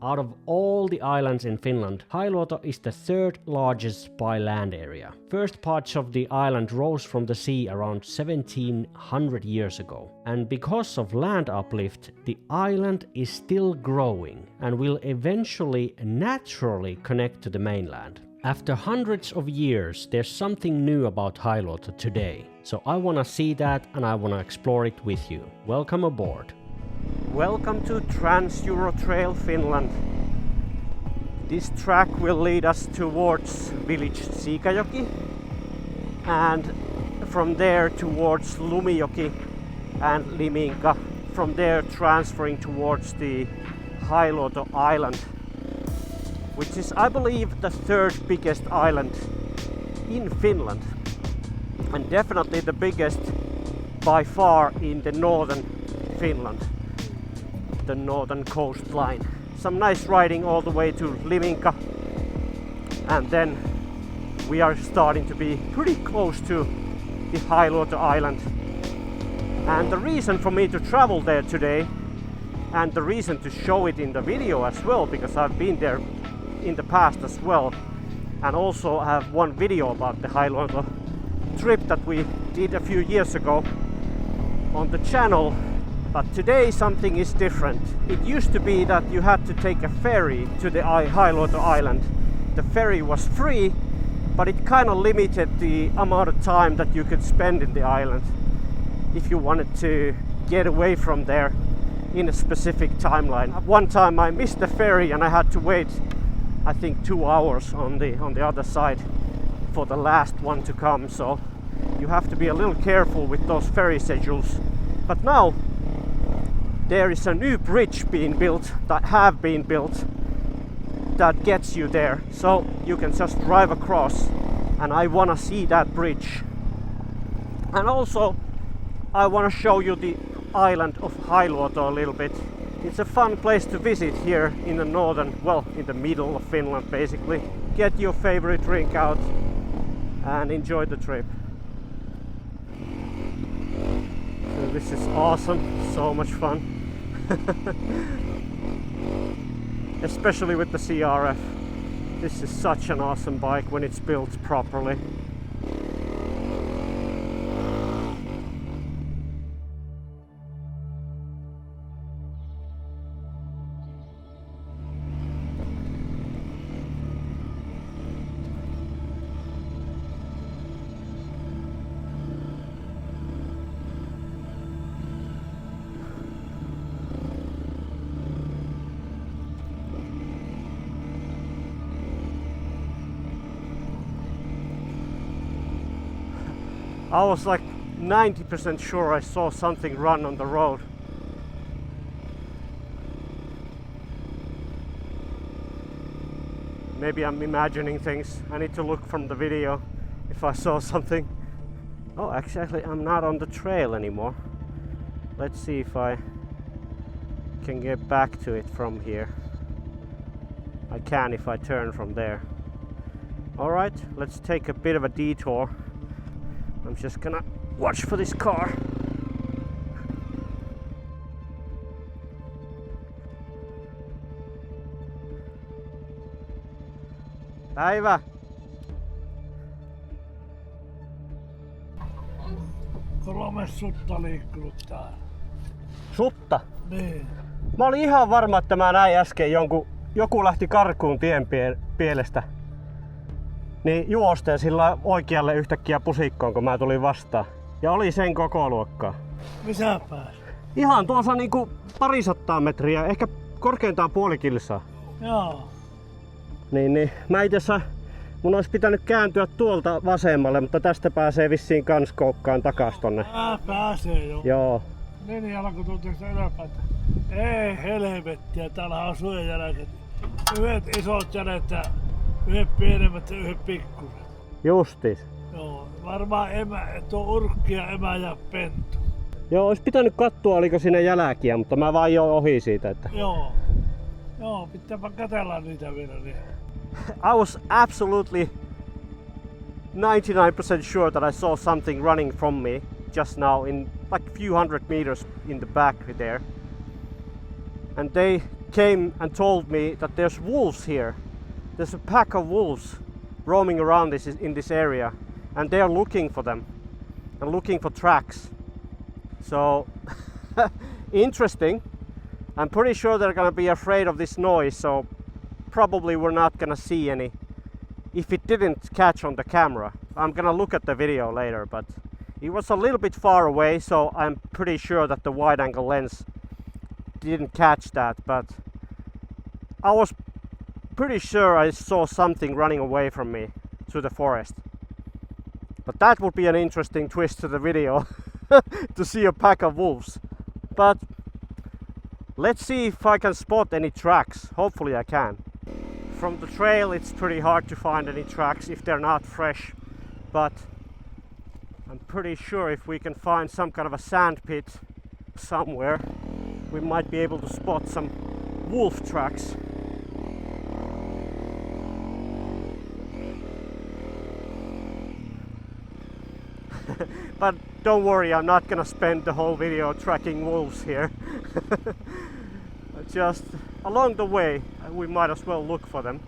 Out of all the islands in Finland, Hailuoto is the third largest by land area. First parts of the island rose from the sea around 1700 years ago. And because of land uplift, the island is still growing and will eventually naturally connect to the mainland. After hundreds of years, there's something new about Hailuoto today. So I wanna see that and I wanna explore it with you. Welcome aboard. Welcome to Trans-Euro Trail Finland. This track will lead us towards village Siikajoki and from there towards Lumijoki and Liminka. From there transferring towards the Hailuoto Island, which is, I believe, the third biggest island in Finland and definitely the biggest by far in the northern Finland, the northern coastline. Some nice riding all the way to Liminka, and then we are starting to be pretty close to the Hailuoto Island. And the reason for me to travel there today, and the reason to show it in the video as well, because I've been there in the past as well, and also have one video about the Hailuoto trip that we did a few years ago on the channel. But today something is different. It used to be that you had to take a ferry to the Hailuoto Island. The ferry was free, but it kind of limited the amount of time that you could spend in the island if you wanted to get away from there in a specific timeline. One time I missed the ferry and I had to wait, I think, 2 hours on the other side for the last one to come. So you have to be a little careful with those ferry schedules. But now there is a new bridge being built, that gets you there. So you can just drive across, and I want to see that bridge. And also I want to show you the island of Hailuoto a little bit. It's a fun place to visit here in the northern, well, in the middle of Finland basically. Get your favorite drink out and enjoy the trip. So this is awesome, so much fun. Especially with the CRF. This is such an awesome bike when it's built properly. I was like 90% sure I saw something run on the road. Maybe I'm imagining things. I need to look from the video if I saw something. Oh, actually I'm not on the trail anymore. Let's see if I can get back to it from here. I can if I turn from there. Alright, let's take a bit of a detour. I'm just gonna watch for this car. Päivä! Kolme sutta liikkunut täällä. Sutta? Niin. Mä olin ihan varma, että mä näin äsken joku lähti karkuun tien pielestä. Niin juosteen sillä oikealle yhtäkkiä pusikkoon, kun mä tulin vastaan. Ja oli sen koko luokkaa. Missä pääs? Ihan tuossa niinku 200 metriä, ehkä korkeintaan puoli kilsaa. Joo. Niin. Mä mun olisi pitänyt kääntyä tuolta vasemmalle, mutta tästä pääsee vissiin kans koukkaan takas tonne. Pääsee jo. Joo. Linjalla kun tultiin ylöpäin. Ei helvettiä, täällä on suojajälket. Yhdet isot jäljet ja yhdet pienemmät ja yhdet pikkuset. Justis. Joo, varmaan tuo urkki ja emä ja pentu. Joo, olisi pitänyt katsoa oliko siinä jälkiä, mutta mä vaan jo ohi siitä. Että... Joo, pitääpä katsella niitä vielä. Niin. I was absolutely 99% sure that I saw something running from me just now in like a few hundred meters in the back there. And they came and told me that there's wolves here. There's a pack of wolves roaming around in this area, and they're looking for them and looking for tracks. So interesting. I'm pretty sure they're gonna be afraid of this noise, so probably we're not gonna see any if it didn't catch on the camera. I'm gonna look at the video later, but it was a little bit far away, so I'm pretty sure that the wide angle lens didn't catch that, but I was pretty sure I saw something running away from me through the forest. But that would be an interesting twist to the video to see a pack of wolves. But let's see if I can spot any tracks. Hopefully I can. From the trail it's pretty hard to find any tracks if they're not fresh, but I'm pretty sure if we can find some kind of a sand pit somewhere, we might be able to spot some wolf tracks. But don't worry, I'm not gonna spend the whole video tracking wolves here. Just along the way we might as well look for them,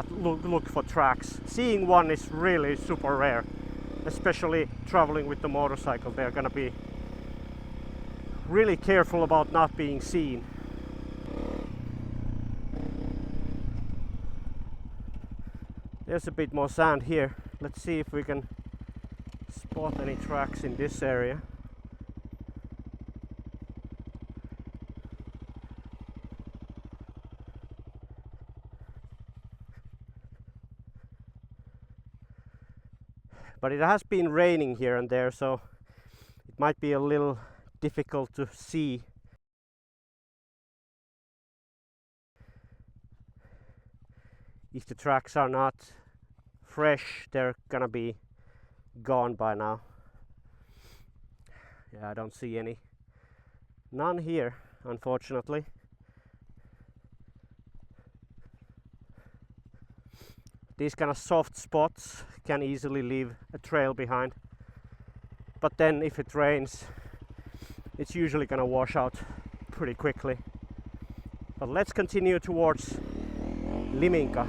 look for tracks. Seeing one is really super rare, especially traveling with the motorcycle. They're gonna be really careful about not being seen. There's a bit more sand here. Let's see if we can spot any tracks in this area. But it has been raining here and there, so it might be a little difficult to see. If the tracks are not fresh, they're gonna be gone by now. Yeah, I don't see any. None here, unfortunately. These kind of soft spots can easily leave a trail behind. But then if it rains, it's usually gonna wash out pretty quickly. But let's continue towards Liminka.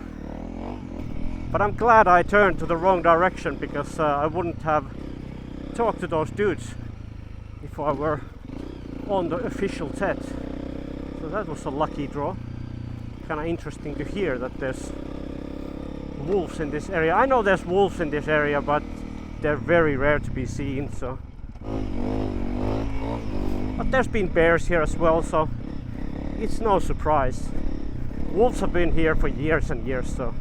But I'm glad I turned to the wrong direction, because I wouldn't have talked to those dudes if I were on the official TET. So that was a lucky draw. Kind of interesting to hear that there's wolves in this area. I know there's wolves in this area, but they're very rare to be seen. So, but there's been bears here as well, so it's no surprise. Wolves have been here for years and years, so.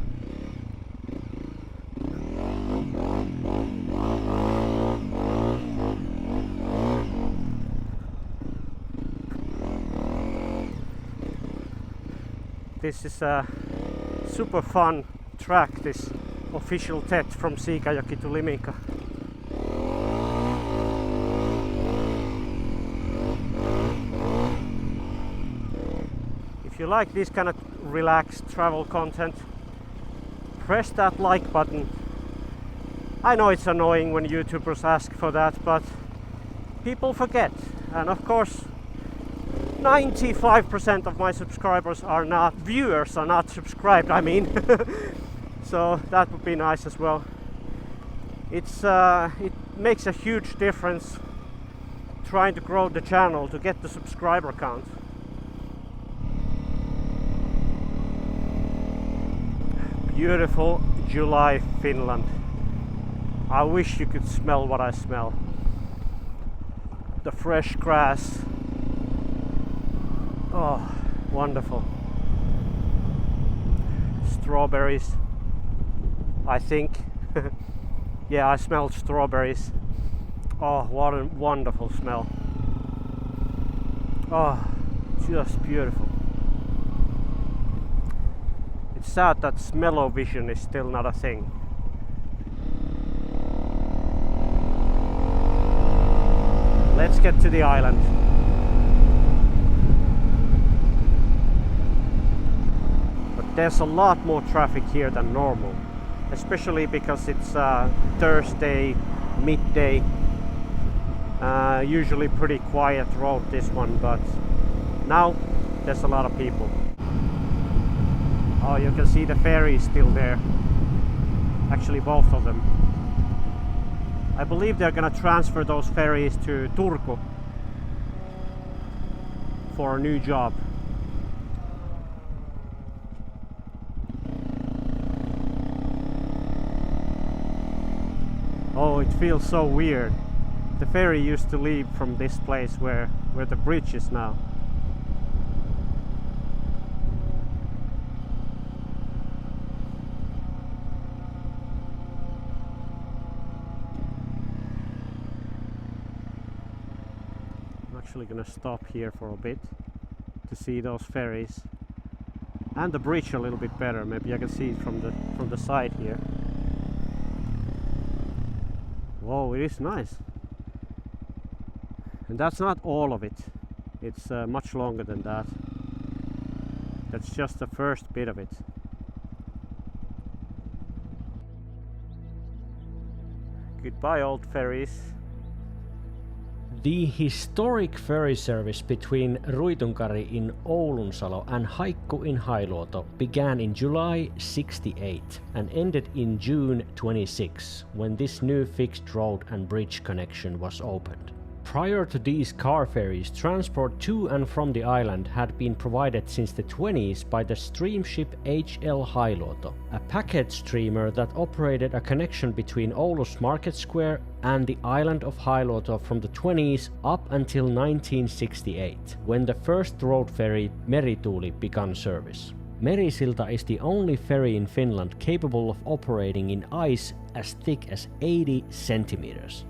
This is a super fun track, this official TET from Siikajoki to Liminka. If you like this kind of relaxed travel content, press that like button. I know it's annoying when YouTubers ask for that, but people forget. And of course, 95% of my subscribers are not viewers, are not subscribed, I mean. So that would be nice as well. It makes a huge difference trying to grow the channel to get the subscriber count. Beautiful July Finland. I wish you could smell what I smell. The fresh grass. Oh, wonderful. Strawberries, I think. Yeah, I smelled strawberries. Oh, what a wonderful smell. Oh, just beautiful. It's sad that smell-o-vision is still not a thing. Let's get to the island. But there's a lot more traffic here than normal, especially because it's Thursday, midday. Usually pretty quiet road, this one, but now there's a lot of people. Oh, you can see the ferry is still there. Actually, both of them. I believe they're gonna transfer those ferries to Turku for a new job. Oh, it feels so weird. The ferry used to leave from this place where the bridge is now. I'm actually gonna stop here for a bit to see those ferries and the bridge a little bit better. Maybe I can see it from the side here. Whoa, it is nice. And that's not all of it. It's much longer than that. That's just the first bit of it. Goodbye, old ferries. The historic ferry service between Ruitunkari in Oulunsalo and Haikku in Hailuoto began in July 68 and ended in June 26 when this new fixed road and bridge connection was opened. Prior to these car ferries, transport to and from the island had been provided since the 20s by the steamship HL Hailuoto, a packet steamer that operated a connection between Oulu's Market Square and the island of Hailuoto from the 20s up until 1968, when the first road ferry Merituuli began service. Merisilta is the only ferry in Finland capable of operating in ice as thick as 80 centimeters.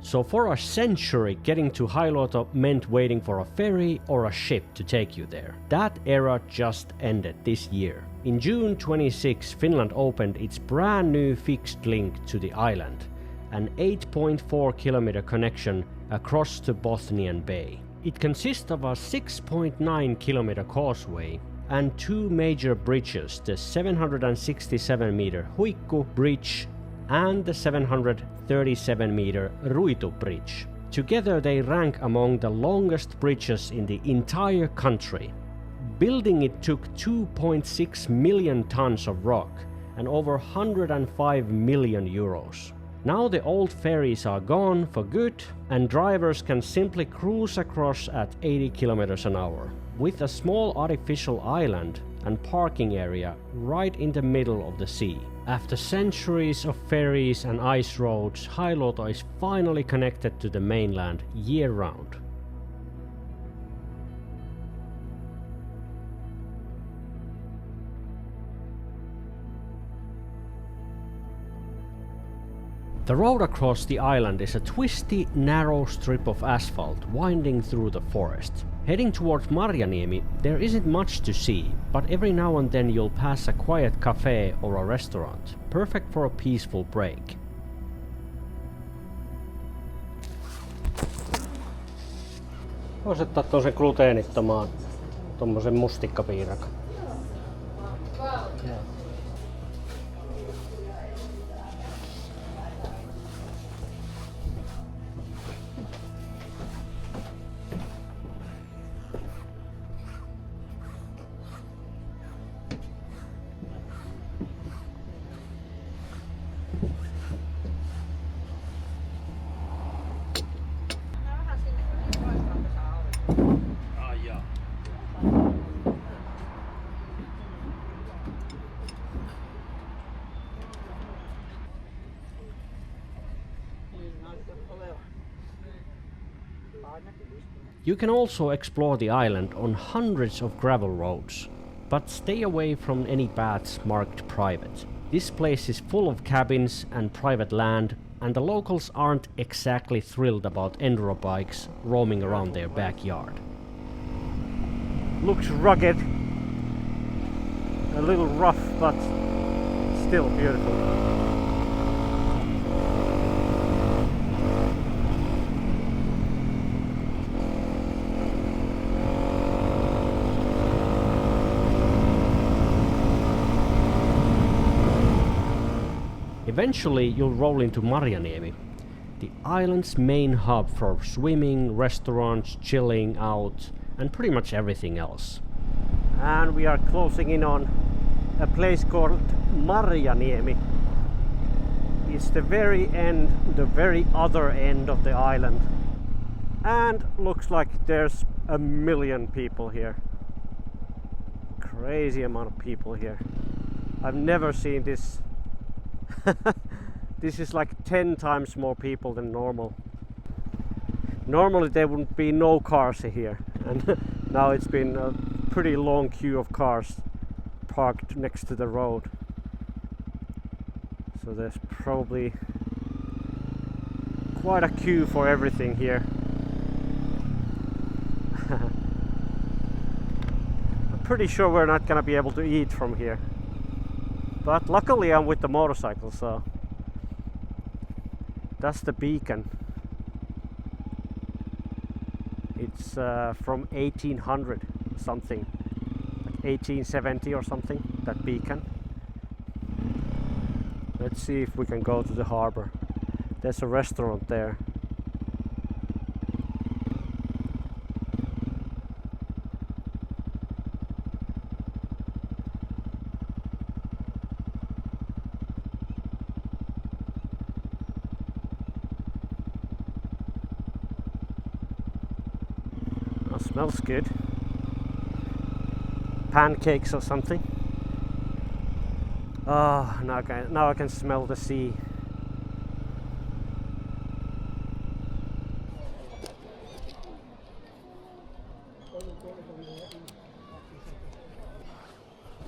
So for a century, getting to Hailuoto meant waiting for a ferry or a ship to take you there. That era just ended this year. In June 26, Finland opened its brand new fixed link to the island, an 8.4 kilometer connection across the Bothnian Bay. It consists of a 6.9 kilometer causeway and two major bridges, the 767 meter Huikku Bridge and the 737 meter Riutu Bridge. Together they rank among the longest bridges in the entire country. Building it took 2.6 million tons of rock and over 105 million euros. Now the old ferries are gone for good and drivers can simply cruise across at 80 kilometers an hour, with a small artificial island and parking area right in the middle of the sea. After centuries of ferries and ice roads, Hailuoto is finally connected to the mainland year-round. The road across the island is a twisty, narrow strip of asphalt winding through the forest. Heading towards Marjaniemi, there isn't much to see, but every now and then you'll pass a quiet cafe or a restaurant, perfect for a peaceful break. Voisi ottaa tuollaisen gluteenittomaan, tommosen mustikkapiirakan. You can also explore the island on hundreds of gravel roads, but stay away from any paths marked private. This place is full of cabins and private land, and the locals aren't exactly thrilled about enduro bikes roaming around their backyard. Looks rugged, a little rough, but still beautiful. Eventually you'll roll into Marjaniemi. the island's main hub for swimming, restaurants, chilling out, and pretty much everything else. And we are closing in on a place called Marjaniemi. It's the very end, the very other end of the island. And looks like there's 1 million people here. Crazy amount of people here. I've never seen this. This is like 10 times more people than normal. Normally there wouldn't be no cars here, and now it's been a pretty long queue of cars parked next to the road. So there's probably quite a queue for everything here. I'm pretty sure we're not gonna be able to eat from here. But luckily I'm with the motorcycle, so that's the beacon. It's from 1800 something, like 1870 or something, that beacon. Let's see if we can go to the harbor. There's a restaurant there. Smells good. Pancakes or something. Oh, now I can smell the sea.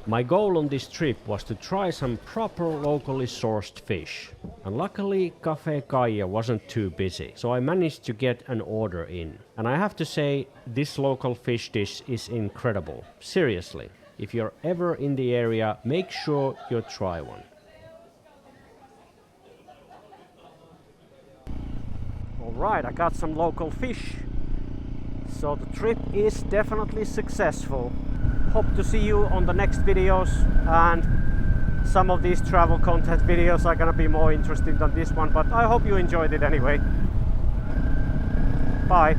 My goal on this trip was to try some proper locally sourced fish. And luckily Cafe Kaija wasn't too busy, so I managed to get an order in. And I have to say, this local fish dish is incredible. Seriously, if you're ever in the area, make sure you try one. Alright, I got some local fish. So the trip is definitely successful. Hope to see you on the next videos, and some of these travel content videos are gonna be more interesting than this one, but I hope you enjoyed it anyway. Bye!